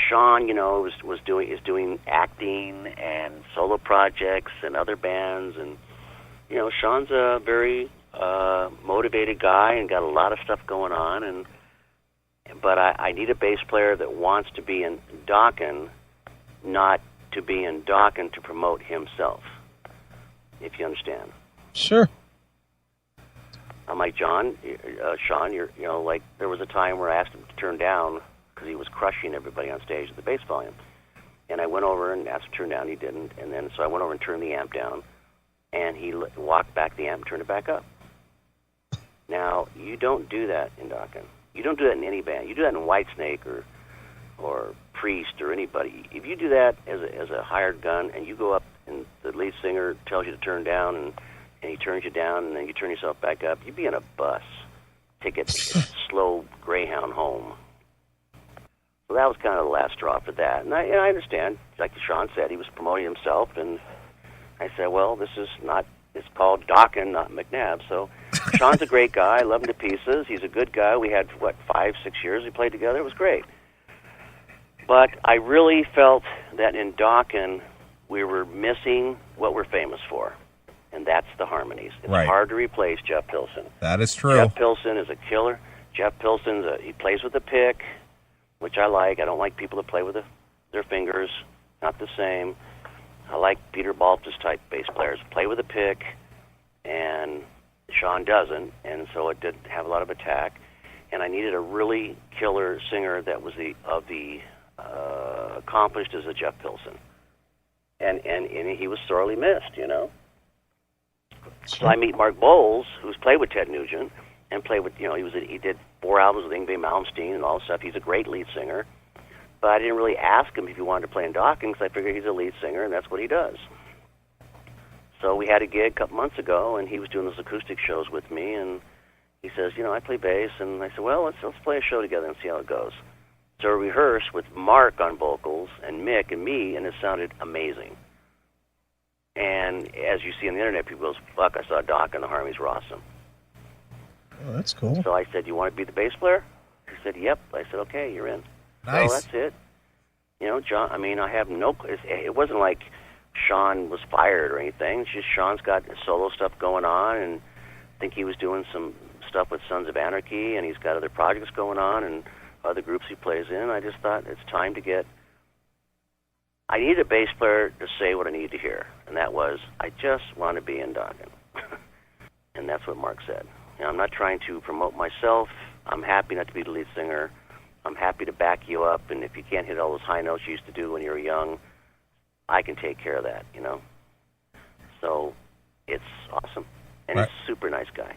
Sean, is doing acting and solo projects and other bands, and Sean's a very motivated guy and got a lot of stuff going on, but I need a bass player that wants to be in Dokken, not to be in Dokken to promote himself, if you understand. Sure. I'm like, Sean, like there was a time where I asked him to turn down because he was crushing everybody on stage at the bass volume. And I went over and asked him to turn down, he didn't. And then so I went over and turned the amp down, and he walked back the amp and turned it back up. Now, you don't do that in Dokken. You don't do that in any band. You do that in Whitesnake or Priest or anybody. If you do that as a hired gun and you go up and the lead singer tells you to turn down and he turns you down and then you turn yourself back up, you'd be in a bus. Take a slow Greyhound home. So that was kind of the last straw for that. And I understand, like Sean said, he was promoting himself, and I said, well, it's called Dokken, not McNabb. So Sean's a great guy. I love him to pieces. He's a good guy. We had, 5-6 years we played together. It was great. But I really felt that in Dokken, we were missing what we're famous for, and that's the harmonies. It's hard to replace Jeff Pilson. That is true. Jeff Pilson is a killer. Jeff Pilson's he plays with a pick, which I like. I don't like people that play with their fingers. Not the same. I like Peter Baltus type bass players. Play with a pick, and Sean doesn't, and so it didn't have a lot of attack. And I needed a really killer singer that was accomplished as a Jeff Pilson. And he was sorely missed, So I meet Mark Boals, who's played with Ted Nugent, and played with, he did 4 albums with Yngwie Malmsteen and all that stuff. He's a great lead singer. But I didn't really ask him if he wanted to play in Dokken because I figured he's a lead singer and that's what he does. So we had a gig a couple months ago, and he was doing those acoustic shows with me, and he says, I play bass, and I said, well, let's play a show together and see how it goes. So we rehearsed with Mark on vocals and Mick and me, and it sounded amazing. And as you see on the internet, people go, fuck, I saw Dokken, the harmonies were awesome. Oh, that's cool. So I said, you want to be the bass player? He said, yep. I said, okay, you're in. Nice. So that's it. John, I have it wasn't like Sean was fired or anything. It's just Sean's got solo stuff going on, and I think he was doing some stuff with Sons of Anarchy, and he's got other projects going on and other groups he plays in. I just thought it's time to I needed a bass player to say what I needed to hear, and that was, I just want to be in Dokken. And that's what Mark said. I'm not trying to promote myself. I'm happy not to be the lead singer. I'm happy to back you up, and if you can't hit all those high notes you used to do when you were young, I can take care of that, So it's awesome. And he's a super nice guy.